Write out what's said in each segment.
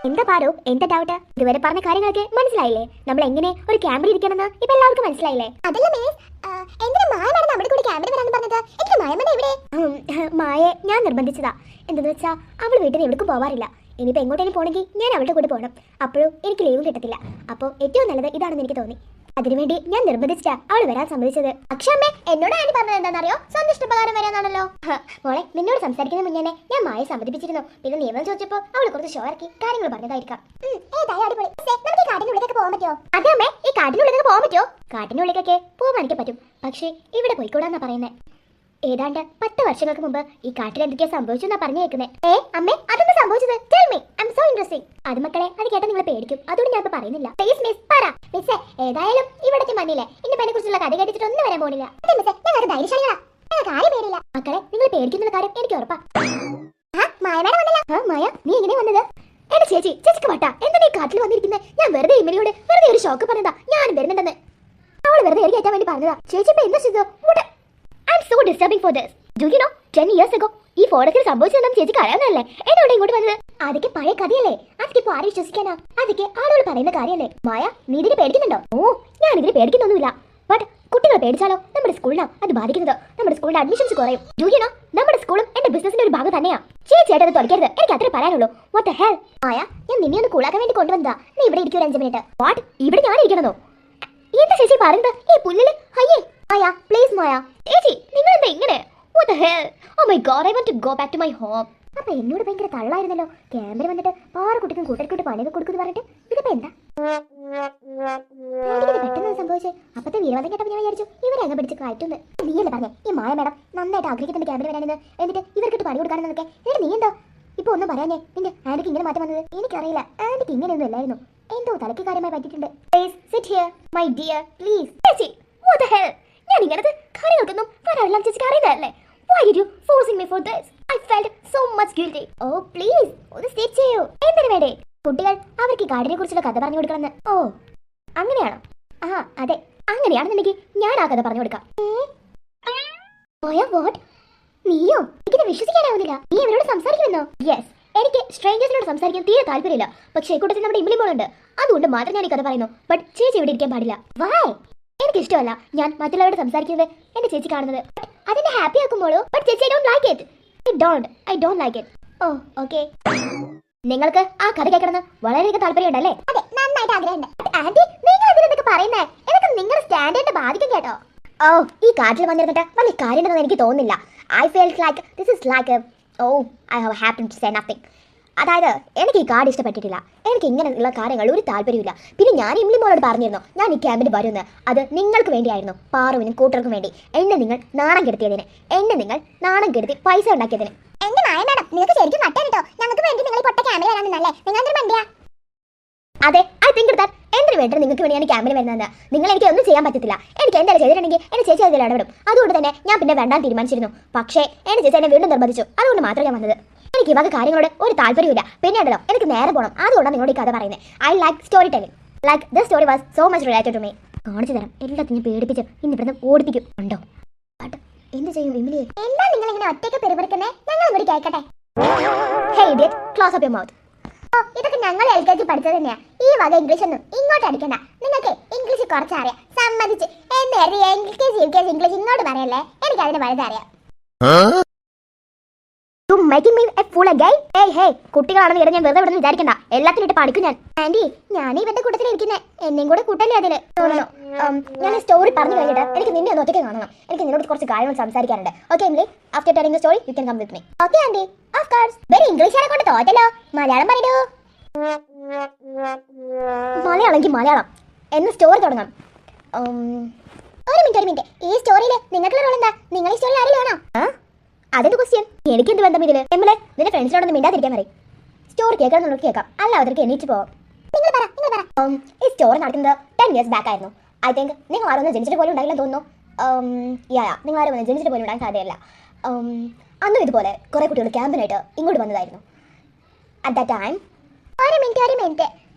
എന്താ പാറു, എന്താ ഡൗട്ട്? ഇതുവരെ പറഞ്ഞ കാര്യങ്ങളൊക്കെ മനസ്സിലായില്ലേ? നമ്മൾ എങ്ങനെ ഒരു ക്യാമ്പിൽ ഇരിക്കണമെന്ന് ഇപ്പൊ എല്ലാവർക്കും മനസ്സിലായില്ലേ? അതല്ല മിസ്, എന്തിനാ മായ മാഡം നമ്മുടെ കൂടെ ക്യാമ്പിൽ വരാന്ന് പറഞ്ഞത്? എനിക്ക് മായ മാഡം എവിടെ? മായെ ഞാൻ നിർബന്ധിച്ചതാ. എന്തെന്ന് വെച്ചാ അവൾ വീട്ടിൽ നിന്ന് എവിടേക്കും പോവാറില്ല. ഇനിയിപ്പോൾ എങ്ങോട്ടേലും പോകണമെങ്കിൽ ഞാൻ അവളുടെ കൂടെ പോകണം. അപ്പോഴും എനിക്ക് ലീവും കിട്ടത്തില്ല. അപ്പോൾ ഏറ്റവും നല്ലത് ഇതാണെന്ന് എനിക്ക് തോന്നി. അതിനുവേണ്ടി ഞാൻ നിർബന്ധിച്ചാ അവൾ വരാൻ സമ്മതിച്ചത്. പക്ഷേ അമ്മേ, എന്നോട് ആന്റി പറഞ്ഞത് എന്താണെന്നറിയോ? സ്വന്തം ഇഷ്ടപ്രകാരം വരാന്നാണല്ലോ. മോളെ, നിന്നോട് സംസാരിക്കുന്ന മുന്നേ ഞാൻ മായ സമ്മതിപ്പിച്ചിരുന്നു. പിന്നെ നിയമം ചോദിച്ചപ്പോൾ അവൾ കുറച്ച് ഷോ ഇറക്കി കാര്യങ്ങൾ പറഞ്ഞതായിരിക്കാം. ഏതായാലും അടിപൊളി. നമുക്ക് ഈ കാട്ടിനുള്ളിലേക്ക് പോകാൻ പറ്റുമോ? അതെ അമ്മേ, ഈ കാട്ടിനുള്ളിലേക്ക് പോകാൻ പറ്റുമോ? കാട്ടിനുള്ളിലേക്കൊക്കെ പോകാൻ എനിക്ക് പറ്റും. പക്ഷേ ഇവിടെ പോയിക്കൂടാന്നാ പറയുന്നത്. ഏതാണ്ട് 10 വർഷങ്ങൾക്ക് മുമ്പ് ഈ കാട്ടിൽ എന്തൊക്കെയാ സംഭവിച്ചെന്നാ പറഞ്ഞു കേൾക്കുന്നത്. അമ്മേ, അതൊന്നും സംഭവിച്ചത്? Tell me, I'm so interesting. അത് മക്കളെ, അത് കേട്ടാ നിങ്ങൾ പേടിക്കും. അതുകൊണ്ട് ഞാൻ ഇപ്പൊ പറയുന്നില്ല. Please miss, പറ. മിസ്സേ, ഏതായാലും ഇവിടത്തെ മണ്ണിലെ ഇന്നെ പനെ കുറിച്ചുള്ള കഥ കേട്ടിട്ട് ഒന്നും വരാൻ പോണില്ല. അതെ മിസ്സേ, ഞങ്ങൾ ധൈര്യശാലികളാ. ഞങ്ങൾക്ക് ആരും പേടില്ല. മക്കളെ, നിങ്ങൾ പേടിക്കുന്ന കാര്യം എനിക്ക് ഉറപ്പാ. മായ മേഡം വന്നല്ലോ. മായ, നീ എങ്ങനെ വന്നത്? എന്റെ ചേച്ചിക്ക് വട്ടാ എന്താ നീ കാട്ടിൽ വന്നിരിക്കുന്നത്? ഞാൻ വെറുതെ ഇമ്മയോട് വെറുതെ ഒരു ഷോക്ക് പറഞ്ഞതാ ഞാനും വരുന്നുണ്ടെന്ന്. അവൾ വെറുതെ ഏറി കയറ്റാൻ വേണ്ടി പറഞ്ഞതാ. ചേച്ചി ഇപ്പൊ എന്താ ചെയ്തോ? I'm so disturbing for this. Do you know, 10 years ago ഈ ഫോറസ്റ്റിൽ സംഭവിച്ചതെന്ന് ചേച്ചിക്ക് അറിയാവുന്നതല്ലേ? എന്നോട് ഇങ്ങോട്ട് വന്നത് അതൊക്കെ പഴയ കഥയല്ലേ. അതൊക്കെ ഇപ്പൊ ആരും വിശ്വസിക്കാനാ? അതൊക്കെ ആളുകൾ പറയുന്ന കാര്യമല്ലേ. മായ, നീ ഇതിന് പേടിക്കുന്നുണ്ടോ? ഓ, ഞാൻ ഇതിന് പേടിക്കുന്നൊന്നുമില്ല. ബട്ട് കുട്ടികളെ പേടിച്ചാലോ നമ്മുടെ സ്കൂളിനാണ് അത് ബാധിക്കുന്നത്. നമ്മുടെ സ്കൂളിന്റെ അഡ്മിഷൻസ് കുറയും. Do you know, നമ്മുടെ സ്കൂളും എന്റെ ബിസിനസിന്റെ ഒരു ഭാഗം തന്നെയാ. ചേച്ചിയായിട്ട് അത് തുറക്കരുത്. എനിക്ക് അത്രേ പറയാനുള്ളൂ. What the hell? മായ, ഞാൻ നിന്നെ ഒന്ന് കൂളാക്കാൻ വേണ്ടി കൊണ്ടുവന്നതാ. നീ ഇവിടെ ഇരിക്കും 5 മിനിറ്റ്. വാട്ട്? ഇവിടെ ഞാൻ ഇരിക്കണോ? എന്താ ചേച്ചി പറയുന്നത്? ഈ പുല്ലില് അയ്യേ. മായ, പ്ലീസ് മായ. ചേച്ചി, നിങ്ങൾ എന്താ ഇങ്ങനെ? What the hell? Oh my god, I want to go back to my home. അപ്പൊ എന്നോട് ഭയങ്കര തള്ളായിരുന്നല്ലോ. ക്യാമ്പിൽ വന്നിട്ട് പാറക്കുട്ടിക്കും കൂട്ടർക്കൂട്ട് പണിയൊക്കെ കൊടുക്കുന്നു പറഞ്ഞിട്ട് ഇതിപ്പോ എന്താ പെട്ടെന്ന് സംഭവിച്ചേ? അപ്പത്തെ വീരവാദം കേട്ടപ്പോൾ ഞാൻ വിചാരിച്ചു ഇവരെ അങ്ങ് പിടിച്ച് കയറ്റുന്നു. നീയല്ലേ പറഞ്ഞേ ഈ മായ മേഡം നന്നായിട്ട് ആഗ്രഹിക്കുന്നുണ്ട് ക്യാമ്പിൽ വരാനെന്ന്. എന്നിട്ട് ഇവർക്കിട്ട് പണി കൊടുക്കാനെന്നൊക്കെ. എന്നിട്ട് നീ എന്താ ഇപ്പൊ ഒന്നും പറയാനേ? നിന്റെ ആന്റിക്ക് ഇങ്ങനെ മാറ്റം വന്നത്? എനിക്കറിയില്ല. ആന്റിക്ക് ഇങ്ങനെയൊന്നും അല്ലായിരുന്നു. എന്തോ തലയ്ക്ക് കാര്യമായി പറ്റിയിട്ടുണ്ട്. Please sit here, my dear, please. ചേച്ചി, what the hell? ഞാൻ ഇങ്ങനത്തെ കാര്യങ്ങൾക്കൊന്നും വരാറില്ല. ചേച്ചിക്ക് അറിയുന്നതല്ലേ? Why did you forcing me for this? I felt so much guilty. Oh, please, ഒന്ന് sit ചെയ്യൂ. എന്തിനു വേണ്ടേ? കുട്ടികൾ അവർക്ക് ഈ കാടിനെ കുറിച്ചുള്ള കഥ പറഞ്ഞു കൊടുക്കണമെന്ന്. ഓ, അങ്ങനെയാണോ? ആ, അതെ, അങ്ങനെയാണെന്നുണ്ടെങ്കിൽ ഞാൻ ആ കഥ പറഞ്ഞു കൊടുക്കാം. വാട്ട്? നീയോ? എനിക്കിത് വിശ്വസിക്കാനാവുന്നില്ല. നീ അവരോട് സംസാരിക്കുമെന്നോ? യെസ്, എനിക്ക് സ്ട്രേഞ്ചേഴ്സിനോട് സംസാരിക്കാൻ തീരെ താല്പര്യമില്ല. പക്ഷേ കൂട്ടത്തിൽ നമ്മുടെ ഇമ്മിളിമോളുണ്ട്. അതുകൊണ്ട് മാത്രം ഞാൻ ഈ കഥ പറയുന്നു. ബട്ട് ചേച്ചി ഇവിടെ ഇരിക്കാൻ പാടില്ല. വൈ? എനിക്ക് ഇഷ്ടമല്ല ഞാൻ മറ്റുള്ളവരോട് സംസാരിക്കുന്നത് എന്റെ ചേച്ചി കാണുന്നത്. അതിനെ ഹാപ്പി ആക്കുമ്പോഴോ? ബട്ട് ചേച്ചി, I don't like it. I don't like it. Oh, okay. നിങ്ങൾക്ക് ആ കഥ കേൾക്കണമെന്ന് വളരെയധികം താല്പര്യമുണ്ടല്ലേ? അതെ, നന്നായിട്ട് ആഗ്രഹമുണ്ട്. ആന്റി, നിങ്ങൾ ഇതിനെന്തൊക്കെ പറയുന്നേ? എനിക്ക് നിങ്ങളുടെ സ്റ്റാൻഡേർഡ് ബാധിക്കും കേട്ടോ. ഓ, ഈ കാട്ടിൽ വന്നിരുന്നിട്ട് വലിയ കാര്യമുണ്ടെന്ന് എനിക്ക് തോന്നുന്നില്ല. I feels like this is like I have happen to say nothing. അതായത് എനിക്ക് ഈ കാർഡ് ഇഷ്ടപ്പെട്ടിട്ടില്ല. എനിക്ക് ഇങ്ങനെയുള്ള കാര്യങ്ങൾ ഒരു താല്പര്യമില്ല. പിന്നെ ഞാൻ ഇമ്ലിമോളോട് പറഞ്ഞിരുന്നു ഞാൻ ഈ ക്യാമ്പിന് വരുന്നത്. അത് നിങ്ങൾക്ക് വേണ്ടിയായിരുന്നു, പാറുവിനും കൂട്ടർക്കും വേണ്ടി. എന്നെ നിങ്ങൾ നാണം കെടുത്തിയതിന്, എന്നെ നിങ്ങൾ നാണം കെടുത്തി പൈസ ഉണ്ടാക്കിയതിന്. എന്റെ മായ മാഡം, നിങ്ങൾക്ക് ശരിക്കും നട്ടാട്ടോ. ഞങ്ങൾക്ക് വേണ്ടി നിങ്ങൾ പൊട്ട ക്യാമ്പിൽ വരാനല്ലേ? നിങ്ങൾ എന്തൊരു മണ്ടിയാ? അതെ, ഐ തിങ്ക് ദാറ്റ് എന്തിനു വേണ്ടി നിങ്ങൾക്ക് വേണ്ടി ഞാൻ ക്യാമ്പിന് വരുന്നത്? നിങ്ങൾ എനിക്ക് ഒന്നും ചെയ്യാൻ പറ്റത്തില്ല. എനിക്ക് എന്തായാലും ചെയ്തിട്ടുണ്ടെങ്കിൽ എന്റെ ചേച്ചി അതിൽ ഇടപെടും. അതുകൊണ്ട് തന്നെ ഞാൻ പിന്നെ വേണ്ടാൻ തീരുമാനിച്ചിരുന്നു. പക്ഷേ എന്റെ ചേച്ചി എന്നെ വീണ്ടും നിർബന്ധിച്ചു. അതുകൊണ്ട് മാത്രം ഞാൻ വന്നത്. എനിക്ക് ഈ വക കാര്യങ്ങളോട് ഒരു താല്പര്യമില്ല. പിന്നെ ഉണ്ടല്ലോ, എനിക്ക് നേരെ പോകണം. അതുകൊണ്ടാണ് നിങ്ങളോട് ഈ കഥ പറയുന്നത്. I like story telling. Like this story was so much related to me. കാണിച്ചു തരാം. എല്ലാത്തിനും പേടിപ്പിച്ച് ഇന്ന് ഇവിടുന്ന് ഓടിപ്പിക്കും. ഉണ്ടോ? എന്ത് ചെയ്യും ഇമിലിയെ? എന്താ നിങ്ങൾ ഇങ്ങനെ ഒറ്റയ്ക്ക് പെരുപിടിക്കുന്നേ? ഞങ്ങൾ കൂടി കേൾക്കട്ടെ. Hey idiot, close up your mouth. ഓ, ഇതൊക്കെ ഞങ്ങൾ LKG പഠിച്ചത് തന്നെയാ. ഈ വക ഇംഗ്ലീഷ് ഒന്നും ഇങ്ങോട്ട് അടിക്കണ്ട. നിങ്ങൾക്ക് ഇംഗ്ലീഷ് കുറച്ചറിയാം, സമ്മതിച്ച്. എന്തായിരുന്നു LKG UKG ഇംഗ്ലീഷ് ഇങ്ങോട്ട് പറയല്ലേ? എനിക്ക് അതിന് വലുതറിയാം. You making me a fool again? Hey, കുട്ടികളാണെന്ന് കേട്ട് ഞാൻ വെറുതെ വിടുന്നു വിചാരിക്കണ്ട. എല്ലാത്തിനും ഇട്ട് പഠിക്കും ഞാൻ. ആന്റി, ഞാൻ ഇവരുടെ കൂട്ടത്തിൽ ഇരിക്കുന്നേ. എന്നെയും കൂടെ കൂട്ടല്ലേ അതില്? ഞാൻ സ്റ്റോറി പറഞ്ഞു കഴിഞ്ഞിട്ട് എനിക്ക് നിന്നെ ഒന്ന് ഒറ്റയ്ക്ക് കാണണം. എനിക്ക് നിന്നോട് കുറച്ച് കാര്യങ്ങൾ സംസാരിക്കാനുണ്ട്. Okay Emily, after telling the story you can come with me. Okay aunty, of course. Very English കൊണ്ട് തോറ്റല്ലോ. മലയാളം പറയൂ. മലയാളം എന്ന് സ്റ്റോറി തുടങ്ങാം. ഒരു മിനിറ്റ്. ഈ സ്റ്റോറിയിൽ നിങ്ങൾക്കുള്ള റോൾ എന്താ? നിങ്ങൾ ഈ സ്റ്റോറിയിൽ ആരെങ്കിലും ആണോ? അതെന്ത് ക്വസ്റ്റ്യൻ? എനിക്ക് എന്ത് ബന്ധം ഇതില്? എമ്മിലെ നിന്റെ ഫ്രണ്ട്സിനോടൊന്നും മിണ്ടാതിരിക്കാൻ പറയും. സ്റ്റോറി കേൾക്കാന്നുള്ളത് കേൾക്കാം, അല്ല അവർക്ക് എണീറ്റ് പോവാം. നിങ്ങൾ പറ. ഈ സ്റ്റോറി നടക്കുന്നത് 10 years ബാക്ക് ആയിരുന്നു. ഐ തിങ്ക് നിങ്ങൾ ആരും ഒന്ന് ജനിച്ചിട്ട് പോലും ഉണ്ടായില്ല തോന്നുന്നു. നിങ്ങൾ ആരും ഒന്ന് ജനിച്ചിട്ട് പോലും ഉണ്ടാകാൻ സാധ്യതയില്ല. അന്നും ഇതുപോലെ കുറെ കുട്ടികൾ ക്യാമ്പിനായിട്ട് ഇങ്ങോട്ട് വന്നതായിരുന്നു. അറ്റ് ദാറ്റ് ടൈം ഒരു മിനിറ്റ്.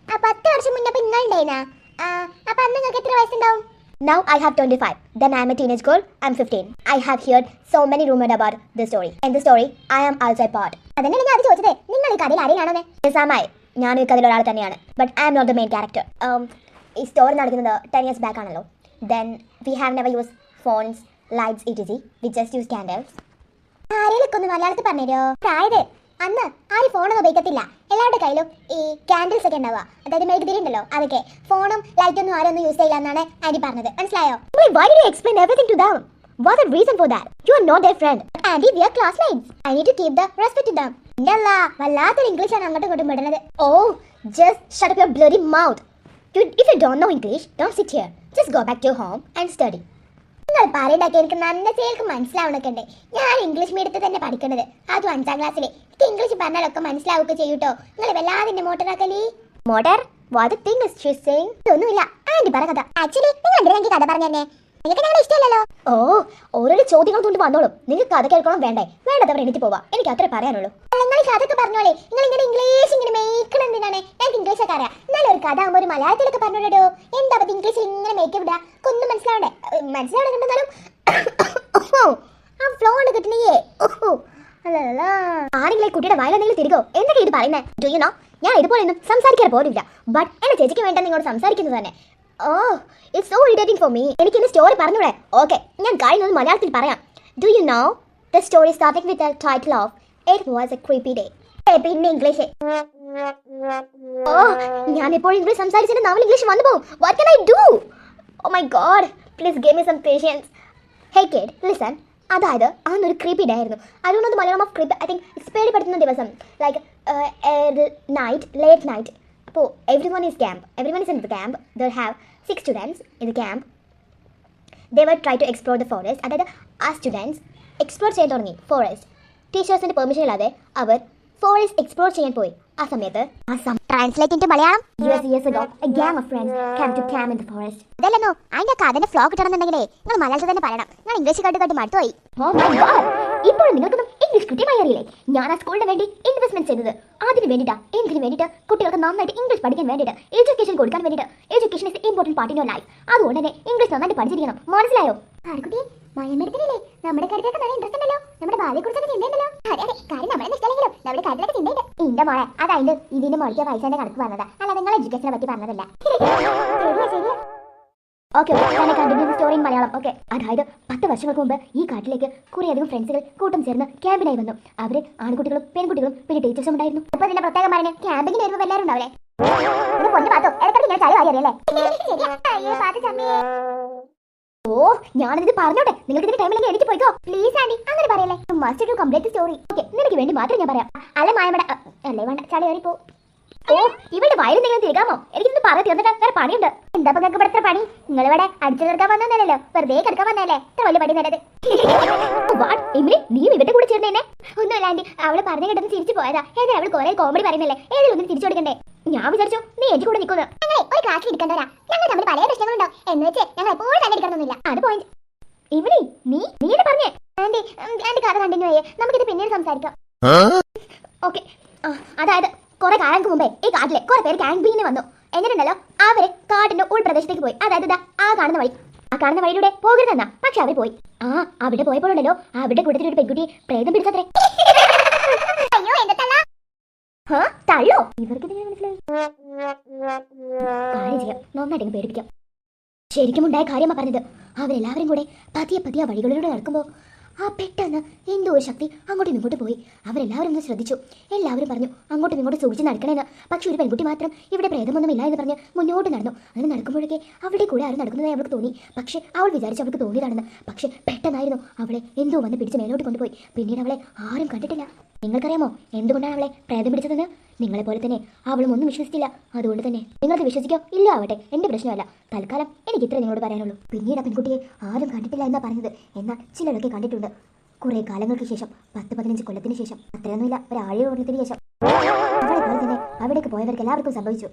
10 വർഷം മുന്നേ നിങ്ങൾ ഉണ്ടായിരുന്നാ? അപ്പൊ അന്ന് നിങ്ങൾക്ക് എത്ര വയസ്സുണ്ടാവും? Now I have 25. Then I am a teenage girl. I'm 15. I have heard so many rumors about this story. In the story, I am also a part. അതന്നെയാണ് ഞാൻ അത് ചോദിച്ചത്. നിങ്ങൾ ഈ കഥയിൽ ആരെയാണോ? Yes, am I. ഞാനൊക്കെ അതിലൊരാൾ തന്നെയാണ്. But I am not the main character. ഈ സ്റ്റോറി നടക്കുന്നത് 10 years ബാക്ക് ആണല്ലോ. Then we have never use phones, lights etc. We just use candles. ആരെയൊക്കെ ഒന്ന് മലയാളത്തിൽ പറഞ്ഞുതരോ? അതായത് അന്ന് ആരും ഫോണൊന്നും ഉപയോഗിക്കത്തില്ല. എല്ലാവരുടെ കയ്യിലും ഈ ക്യാൻഡിൽസ് ഒക്കെ ഉണ്ടാവുക, അതായത് മെഴുകുതിരി ഉണ്ടല്ലോ, അതൊക്കെ. ഫോണും ലൈറ്റൊന്നും ആരും ഒന്നും യൂസ് ചെയ്യില്ല എന്നാണ് ആന്റി പറഞ്ഞത്. മനസ്സിലായോ? Why did you explain everything to them? What's the reason for that? You are not their friend. Aunty, we are classmates. I need to keep the respect to them. ഇല്ല, വല്ലാത്തൊരു ഇംഗ്ലീഷാണ് അങ്ങോട്ടും ഇങ്ങോട്ടും വിടുന്നത്. Oh, just shut up your bloody mouth. If you don't know English, don't sit here. Just go back to your home and study. നിങ്ങൾ പറയുന്നതൊക്കെ എനിക്ക് നല്ല ചേർക്ക് മനസ്സിലാവണൊക്കെ ഉണ്ട്. ഞാൻ ഇംഗ്ലീഷ് മീഡിയത്തിൽ തന്നെ പഠിക്കുന്നത്, അതും 5ാം ക്ലാസ്സിൽ. എനിക്ക് ഇംഗ്ലീഷ് പറഞ്ഞാലൊക്കെ മനസ്സിലാവുക ചെയ്യൂട്ടോ. നിങ്ങൾ വല്ലാതെ എന്നെ മോട്ടറാക്കലി. Motor? What the thing is she saying? ഒന്നുമില്ല, ആന്റി പറ കഥ. ആക്ച്വലി നിങ്ങൾ എന്തിനാ എനിക്ക് കഥ പറഞ്ഞു തന്നെ? നിങ്ങൾക്ക് ഞങ്ങളെ ഇഷ്ടമല്ലല്ലോ. ഓരോരോ ചോദ്യങ്ങൾ കൊണ്ട് വന്നോളും. നിങ്ങൾക്ക് കഥ കേൾക്കണം വേണ്ടേ? വേണ്ടത് അവിടെ എനിക്ക് പോവാ. എനിക്ക് അത്രേ പറയാനുള്ളൂ. നിങ്ങൾ കഥയൊക്കെ പറഞ്ഞോളേ. നിങ്ങൾ ഇങ്ങനെ ഇംഗ്ലീഷ് ഇങ്ങനെ മേക്കണം എന്തിനാണ്? ഞങ്ങൾക്ക് ഇംഗ്ലീഷൊക്കെ അറിയാം. എന്നാലും ഒരു കഥ ആകുമ്പോൾ ഒരു മലയാളത്തിലൊക്കെ പറഞ്ഞോടോ. എന്താ പറ്റി ഇംഗ്ലീഷിൽ ഇങ്ങനെ മേക്ക് വിടാ? ഒന്നും മനസ്സിലാവണ്ടേ? മനസ്സിലാവണമെന്നാലും ആ ഫ്ലോ കൊണ്ട് കിട്ടണേ. ആരെങ്കിലും ഈ കുട്ടിയുടെ വയലെന്തെങ്കിലും തിരികോ? എന്തൊക്കെ ഇത് പറയുന്നത്? ഡു യു നോ, ഞാൻ ഇതുപോലെ ഒന്നും സംസാരിക്കാൻ പോലില്ല. ബട്ട് എന്റെ ചേച്ചിക്ക് വേണ്ട നിങ്ങളോട് സംസാരിക്കുന്നത് തന്നെ. It's so irritating for me. എനിക്ക് എന്റെ സ്റ്റോറി പറഞ്ഞൂടെ? ഓക്കെ, ഞാൻ കഴിയുന്നത് മലയാളത്തിൽ പറയാം. Do you know the story starting with the title of it was a creepy day. പിന്നെ ഇംഗ്ലീഷ്. ഞാനിപ്പോൾ ഇംഗ്ലീഷ് സംസാരിച്ചിട്ട് നാവിൽ ഇംഗ്ലീഷ് വന്നു പോകും. What can I do? Oh my God, please give me some patience. Hey kid, listen. അതായത് അന്നൊരു creepy day ആയിരുന്നു. അതുകൊണ്ട് Malayalam of creepy I think പേടിപ്പെടുത്തുന്ന ദിവസം. Like night, late night. അപ്പോൾ everyone is in the camp. They have 6 students in the camp. They were try to explore the forest. അതായത് ആ students explore ചെയ്യാൻ തുടങ്ങി ഫോറസ്റ്റ്. ടീച്ചേഴ്സിൻ്റെ പെർമിഷൻ ഇല്ലാതെ അവർ ഫോറസ്റ്റ് എക്സ്പ്ലോർ ചെയ്യാൻ പോയി. ആ സമയത്ത് translate into Malayalam. years ago a gang of friends came to camp in the forest. അതല്ലെന്നോ, അതിന്റെ കഥന്റെ ഫ്ലോ കിട്ടണമെന്നുണ്ടെങ്കിലേ നിങ്ങൾ മലയാളത്തിൽ തന്നെ പറയണം. ഞാൻ ഇംഗ്ലീഷ് കേട്ട് മടുത്തുപോയി. Oh my God! ഇപ്പോൾ നിങ്ങൾക്കൊന്നും ഇംഗ്ലീഷ് കൃത്യമായി അറിയില്ലേ? ഞാൻ ആ സ്കൂളിന് വേണ്ടി ഇൻവെസ്റ്റ്മെന്റ് ചെയ്തത് അതിന് വേണ്ടിയിട്ടാ. എന്തിനു വേണ്ടിയിട്ട്? കുട്ടികൾക്ക് നന്നായിട്ട് ഇംഗ്ലീഷ് പഠിക്കാൻ വേണ്ടിയിട്ട്, എഡ്യൂക്കേഷൻ കൊടുക്കാൻ വേണ്ടിയിട്ട്. Education is important part in your life. അതുകൊണ്ട് തന്നെ ഇംഗ്ലീഷ് നന്നായിട്ട് പഠിച്ചിരിക്കണം. മനസ്സിലായോ? ആർക്കുട്ടി മയമെടുക്കണില്ലേ? നമ്മുടെ കാര്യത്തിലൊക്കെ നല്ല ഇൻട്രസ്റ്റ് ഉണ്ടല്ലോ. നമ്മുടെ ഭാര്യയെ കുറിച്ചൊക്കെ ചിന്തയുണ്ടല്ലോ. അതെ, കാര്യം നമ്മളെ ഇഷ്ടമല്ലെങ്കിലും നമ്മുടെ കാര്യത്തിലൊക്കെ ചിന്തയുണ്ട്. ഇന്റെ മോളെ, അതായത് ഇതിന്റെ മോളിക്ക് പൈസന്റെ കണക്ക് പറഞ്ഞതാ, അല്ലാതെ നിങ്ങൾ എഡ്യൂക്കേഷനെ പറ്റി പറഞ്ഞതല്ല. ഓക്കെ, ഞാൻ continue story in Malayalam. Okay, അതായത് 10 വർഷങ്ങൾക്ക് മുമ്പ് ഈ കാട്ടിലേക്ക് കുറേയധികം ഫ്രണ്ട്സുകൾ കൂട്ടം ചേർന്ന് ക്യാമ്പിനായി വന്നു. അവര് ആൺകുട്ടികളും പെൺകുട്ടികളും പിന്നെ ടീച്ചേഴ്സും ഉണ്ടായിരുന്നു. ഇപ്പൊ ഇതിന്റെ പ്രത്യേകം പറയുന്നത് ക്യാമ്പിങ്ങിന് വരുമ്പോൾ എല്ലാവരും ഉണ്ടാവില്ലേ? ഇത് പൊന്നു പാത്തോ, ഇടയ്ക്കിടയ്ക്ക് ഇങ്ങനെ ചായ വാരിയറിയല്ലേ? അയ്യോ പാത്ത ചമ്മേ. ഞാനിത് പറഞ്ഞോട്ടെ, നിങ്ങൾക്ക് ഇതിന്റെ ടൈമിലേക്ക് എനിക്ക് പോയിക്കോ പ്ലീസ് ആന്റി, അങ്ങനെ പറയല്ലേ. Must to complete story. Okay, നിനക്ക് വേണ്ടി മാത്രം ഞാൻ പറയാം. അല്ല മായമട അല്ലേ, വേണ്ട ചാടി കയറി പോ. ഇവിടെ വയലെന്തെങ്കിലും തിരികാമോ? എനിക്കിന്ന് പറഞ്ഞു തീർന്നിട്ട് വേറെ പണിയുണ്ട്. എന്താ നിങ്ങൾക്ക് ഇവിടെ എത്ര പണി? നിങ്ങൾ ഇവിടെ അടിച്ചു തീർക്കാൻ വന്നല്ലോ, വെറുതെ കിടക്കാൻ വന്നല്ലേ? എത്ര വലിയ പണി നേരത്. നീ ഇവിടെ കൂടെ ചേർന്നേനെ? ഒന്നുമില്ല ആന്റി, അവള് പറഞ്ഞു കിട്ടുന്ന തിരിച്ചു പോയതാ. ഏതാ അവള് കുറെ കോമഡി പറയുന്നല്ലേ, ഏതെങ്കിലും ഒന്നും തിരിച്ചു കൊടുക്കണ്ടേ? ഞാൻ വിചാരിച്ചു നീ എനിക്ക് കൂടെ നിൽക്കുന്നു. ഞങ്ങളെ ഒരു ക്ലാസ്സിൽ ഇരിക്കണ്ടവരാ. ഞങ്ങൾ തമ്മിൽ പല പ്രശ്നങ്ങളുണ്ടോ എന്ന് വെച്ച് ഞങ്ങൾ എപ്പോഴും തന്നെ എടുക്കണമെന്നില്ല. അത് പോയിന്റ്. ഇവിടെ നീ എന്നെ പറഞ്ഞേ? ആന്റി കഥ കണ്ടിന്യൂ ചെയ്യേ, നമുക്കിത് പിന്നീട് സംസാരിക്കാം. ഓക്കെ, അതായത് കുറെ കാലങ്ങൾക്ക് മുമ്പേ ഈ കാട്ടിലെ കുറെ പേര് ക്യാമ്പിങ്ങിന് വന്നു. എന്നിട്ടുണ്ടല്ലോ അവര് കാട്ടിന്റെ ഉൾപ്രദേശത്തേക്ക് പോയി. അതായത് ഇതാ ആ കാണുന്ന വഴി. ആ കാണുന്ന വഴിയിലൂടെ പോകരുതെന്നാ, പക്ഷെ അവർ പോയി. അവിടെ പോയപ്പോഴുണ്ടല്ലോ അവരുടെ കൂട്ടത്തിൽ ഒരു പെൺകുട്ടി പ്രേതം പിടിച്ചത്രേ. അയ്യോ എന്റെ തള്ള. തള്ളോ? ഇവർക്ക് മനസ്സിലായി. കാര്യം ചെയ്യാം, നന്നായിട്ട് പേടിപ്പിക്കാം. ശരിക്കും ഉണ്ടായ കാര്യമാ പറഞ്ഞത്. അവരെല്ലാവരും കൂടെ പതിയെ വഴികളിലൂടെ നടക്കുമ്പോൾ പെട്ടെന്ന് എന്തോ ഒരു ശക്തി അങ്ങോട്ടും ഇങ്ങോട്ട് പോയി. അവരെല്ലാവരും ഒന്ന് ശ്രദ്ധിച്ചു. എല്ലാവരും പറഞ്ഞു അങ്ങോട്ടും ഇങ്ങോട്ടും സൂക്ഷിച്ച് നടക്കണേന്ന്. പക്ഷെ ഒരു പെൺകുട്ടി മാത്രം ഇവിടെ പ്രേതമൊന്നുമില്ല എന്ന് പറഞ്ഞ് മുന്നോട്ട് നടന്നു. അങ്ങനെ നടക്കുമ്പോഴൊക്കെ അവളുടെ കൂടെ ആരും നടക്കുന്നതായി അവൾക്ക് തോന്നി. പക്ഷെ അവൾ വിചാരിച്ചു അവൾക്ക് തോന്നിയതാണെന്ന്. പക്ഷെ പെട്ടെന്നായിരുന്നു അവളെ എന്തോ വന്ന് പിടിച്ച് മേലോട്ട് കൊണ്ടുപോയി. പിന്നീട് അവളെ ആരും കണ്ടിട്ടില്ല. നിങ്ങൾക്കറിയാമോ എന്തുകൊണ്ടാണ് അവളെ പ്രേതം പിടിച്ചതെന്ന്? നിങ്ങളെപ്പോലെ തന്നെ അവളും ഒന്നും വിശ്വസിച്ചില്ല. അതുകൊണ്ട് തന്നെ നിങ്ങൾക്ക് വിശ്വസിക്കോ ഇല്ല ആവട്ടെ, എന്റെ പ്രശ്നമല്ല. തൽക്കാലം എനിക്ക് ഇത്ര നിങ്ങളോട് പറയാനുള്ളൂ. പിന്നീട് ആ പെൺകുട്ടിയെ ആരും കണ്ടിട്ടില്ല എന്നാ പറഞ്ഞത്. എന്നാൽ ചിലരൊക്കെ കണ്ടിട്ടുണ്ട്. കുറെ കാലങ്ങൾക്ക് ശേഷം, 10-15 കൊല്ലത്തിന് ശേഷം, അത്രയൊന്നുമില്ല, ഒരു 7 കൊല്ലത്തിന് ശേഷം. അവളെപ്പോലെ തന്നെ അവിടേക്ക് പോയവർക്ക് എല്ലാവർക്കും സംഭവിച്ചു.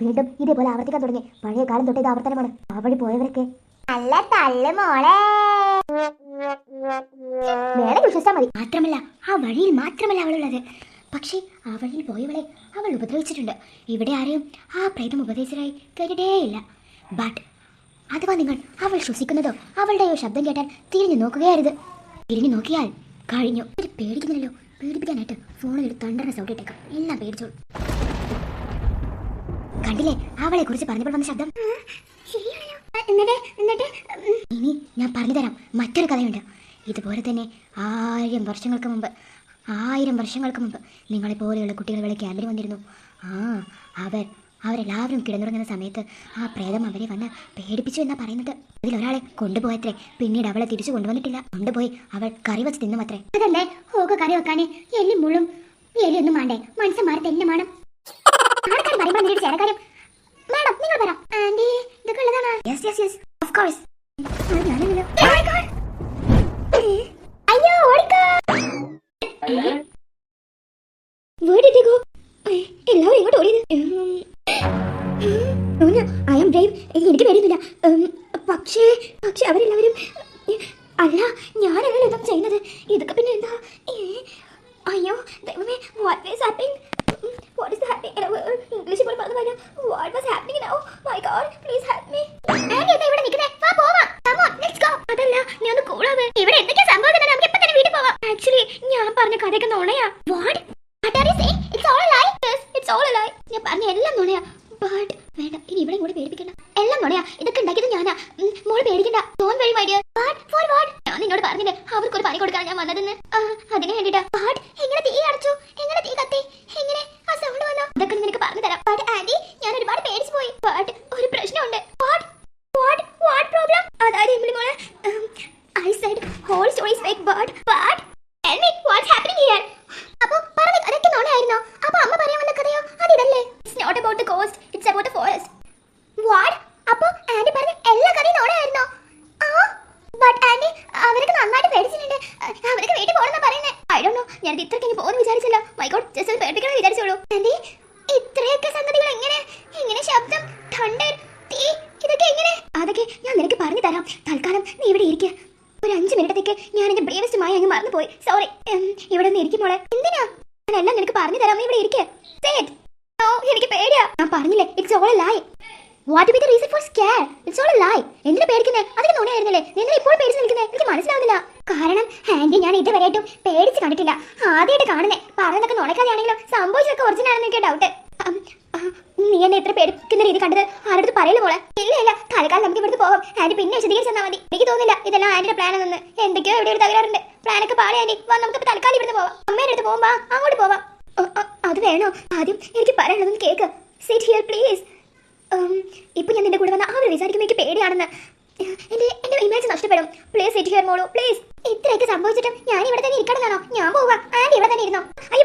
വീണ്ടും ഇതേപോലെ ആവർത്തിക്കാൻ തുടങ്ങി. പഴയ കാലം തൊട്ടേ ഇത് ആവർത്തനമാണ്. അവിടെ പോയവരൊക്കെ അല്ല തള്ളു മോളെ വേറെ വിശ്വസിച്ചാൽ മതി. മാത്രമല്ല ആ വഴിയിൽ മാത്രമല്ല അവളുള്ളത്, പക്ഷേ ആ വഴിയിൽ പോയവളെ അവൾ ഉപദ്രവിച്ചിട്ടുണ്ട്. ഇവിടെ ആരെയും ആ പ്രേതം ഉപദേശിച്ചതായി കേട്ടിട്ടേയില്ല. ബട്ട് അഥവാ നിങ്ങൾ അവൾ ശ്വസിക്കുന്നതോ അവളുടെയോ ശബ്ദം കേട്ടാൽ തിരിഞ്ഞു നോക്കുകയായിരുന്നു. തിരിഞ്ഞു നോക്കിയാൽ കഴിഞ്ഞു. പേടിക്കുന്നില്ലല്ലോ, പേടിപ്പിക്കാനായിട്ട് ഫോണിൽ ഒരു തണ്ടറിന് സൗണ്ട് ഇട്ടേക്കാം. എല്ലാം പേടിച്ചോളൂ. കണ്ടില്ലേ അവളെ കുറിച്ച് പറഞ്ഞപ്പോൾ വന്ന ശബ്ദം? ശരിയാണല്ലോ. എന്നിട്ട് ഇനി ഞാൻ പറഞ്ഞു തരാം. മറ്റൊരു കഥയുണ്ട്. ഇതുപോലെ തന്നെ 1000 വർഷങ്ങൾക്ക് മുമ്പ് നിങ്ങളെപ്പോലെയുള്ള കുട്ടികൾ ഇവിടെ ക്യാമ്പിൽ വന്നിരുന്നു. അവരെല്ലാവരും കിടന്നുറങ്ങുന്ന സമയത്ത് ആ പ്രേതം അവരെ വന്ന് പേടിപ്പിച്ചു എന്നാ പറയുന്നത്. അതിലൊരാളെ കൊണ്ടുപോയത്രേ. പിന്നീട് അവളെ തിരിച്ചു കൊണ്ടുവന്നിട്ടില്ല. കൊണ്ടുപോയി അവൾ കറി വെച്ച് തിന്നുമത്രേ. അതല്ലേ ഹോക്ക് കറി വെക്കാന് എല്ലും മുള്ളും എലിയൊന്നും വേണ്ടേ, മനുഷ്യന്മാരെ തന്നെ വേണം. ആൾക്കാർ പറയുമ്പോൾ നേരിട്ട് ചേര കാര്യം മാഡം നിങ്ങൾ പറ. ആന്റി ഇതൊക്കെ ഉള്ളതാണ്. Yes of course. ഞാനല്ലോ. അയ്യോ ഓടിക്കോ. എല്ലാവരും ഇങ്ങോട്ട് ഓടിയത്. I am brave. എനിക്ക് പേടിയൊന്നുമില്ല. പക്ഷേ അവരെല്ലാവരും അല്ല, ഞാനല്ല ഇതും ചെയ്യുന്നത്. ഇതൊക്കെ പിന്നെ എന്താ? അയ്യോ ദൈവമേ, വാട്ട് ഈസ് ഹാപ്പനിങ്? ഇംഗ്ലീഷ് പോലും പറഞ്ഞു കഴിഞ്ഞാൽ what was happening now? My God, please help me. Anti എന്താ ഇവിടെ നിൽക്കുന്നേ? വാ പോവാം. Come on let's go. അതല്ല, നീ ഒന്ന് കൂളാവ്. ഇവിടെ എന്തൊക്കെയാ സംഭവിക്കുന്നത്? നമുക്ക് ഇപ്പോ തന്നെ വീട്ടിൽ പോവാം. ആക്ച്വലി ഞാൻ പറഞ്ഞ കഥയൊക്കെ നുണയാ. What are you saying? It's all a lie. It's all a lie. ഞാൻ പറഞ്ഞ എല്ലാം നുണയാ. ബട്ട് വേണ്ട, ഇനി ഇവിടെ കൂടെ പേടിപ്പിക്കണ്ട. എല്ലാം നുണയാ. ഇതൊക്കെ ഉണ്ടാക്കിയത് ഞാനാ. മോള് പേടിക്കണ്ട. Don't worry my dear. For what? ഞാൻ നിന്നോട് പറഞ്ഞില്ലേ അവർക്കൊരു പണി കൊടുക്കാൻ ഞാൻ വന്നതെന്ന്. അതിന് വേണ്ടിട്ടാ. വാട്ട്? എങ്ങനെ തീ അടച്ചു? എങ്ങനെ തീ കത്തി? എങ്ങനെ ആ സൗണ്ട് വന്നു? ഇതൊക്കെ നിനക്ക് പറഞ്ഞു തരാം. ബട്ട് ആന്റി ഞാൻ ഒരുപാട് പേടിച്ചു പോയി. ബട്ട് ഒരു പ്രശ്നമുണ്ട്. What problem? അതായത് എമിലി മോളെ, I said whole story is fake. But tell me what's happening here. അപ്പോൾ പറഞ്ഞ കഥയൊക്കെ നുണയായിരുന്നോ? അപ്പോൾ അമ്മ പറയാൻ വന്ന കഥയോ? അതിതല്ലേ? It's not about the coast, it's about the forest. What? അപ്പോൾ ആന്റി പറഞ്ഞ എല്ലാ കഥയും നുണയായിരുന്നോ? ബട്ട് ആന്റി അവരൊക്കെ നന്നായിട്ട് പേടിച്ചിട്ടുണ്ട്. അവരൊക്കെ വീട്ടിൽ പോകണമെന്നാ പറയുന്നത്. I don't know. ഞാൻ ഇത്രയ്ക്ക് ഇനി പോകുന്നു വിചാരിച്ചല്ലോ. മൈ ഗോഡ്, ജസ്റ്റ് പേടിപ്പിക്കണം വിചാരിച്ചോളൂ. ആന്റി ഇത്രയൊക്കെ സംഗതികൾ എങ്ങനെ ശബ്ദം, തണ്ടർ, തീ, ഇതൊക്കെ എങ്ങനെ? അതൊക്കെ ഞാൻ നിനക്ക് പറഞ്ഞു തരാം. തൽക്കാലം നീ ഇവിടെ ഇരിക്കുക. ഒരു 5 മിനിറ്റത്തേക്ക് ഞാൻ എന്റെ ബ്രേവസ്റ്റുമായി അങ്ങ് മറന്നുപോയി. സോറി. ഇവിടെ നിന്ന് ഇരിക്കും മോളെ. എന്തിനാ? ഞാനെല്ലാം നിനക്ക് പറഞ്ഞു തരാം. നീ ഇവിടെ ഇരിക്കുക. എനിക്ക് പേടിയാ. ഞാൻ പറഞ്ഞില്ലേ, it's all a lie. What be the reason for scare? It's all a lie. എന്തിനാ പേടിക്കുന്നേ? അതിന് നുണയായിരുന്നല്ലേ? നിങ്ങൾ ഇപ്പോൾ പേടിച്ച് നിൽക്കുന്നേ? എനിക്ക് മനസ്സിലാവുന്നില്ല. കാരണം ആന്റി ഞാൻ ഇതുവരെയായിട്ടും പേടിച്ച് കണ്ടിട്ടില്ല. ആദ്യമായിട്ട് കാണുന്നേ. പറഞ്ഞതൊക്കെ നുണക്കാതെയാണെങ്കിലും സംഭവിച്ചതൊക്കെ ഒറിജിനൽ ആണെന്ന് എനിക്ക് ഡൗട്ട്. നീ എന്നെ ഇത്ര പേടിക്കുന്ന രീതി കണ്ടത് ആരുടെ പറയല് മോളെ? ഇല്ല തൽക്കാലം നമുക്ക് ഇവിടുന്ന് പോവാം. ആന്റി പിന്നെ വിശദീകരിച്ചാൽ മതി. എനിക്ക് തോന്നുന്നില്ല ഇതെല്ലാം ആന്റിയുടെ പ്ലാനാണെന്ന്. എന്തൊക്കെയോ ഇവിടെ ഒരു തകരാറുണ്ട്. പ്ലാനൊക്കെ പാളി ആന്റി. വാ നമുക്ക് തൽക്കാലം ഇവിടുന്ന് പോവാം. അമ്മയുടെ അടുത്ത് പോകുമ്പോ അങ്ങോട്ട് പോവാം. അത് വേണോ? ആദ്യം എനിക്ക് പറയാനുള്ളതൊന്ന് കേക്ക്. Sit here please. ഇപ്പൊ ഞാൻ നിന്റെ കൂടെ വന്ന അവർ വിചാരിക്കുമ്പോൾ എനിക്ക് പേടിയാണെന്ന്. എന്റെ ഇമേജ് നഷ്ടപ്പെടും. പ്ലീസ് സിറ്റ് ഹിയർ മോളു, പ്ലീസ്. ഇത്രയൊക്കെ സംഭവിച്ചിട്ടും ഞാൻ ഇവിടെ തന്നെ ഇരിക്കണമെന്നാണോ? ഞാൻ പോവാം. ആന്റി ഇവിടെ തന്നെ ഇരുന്നോ. അയ്യോ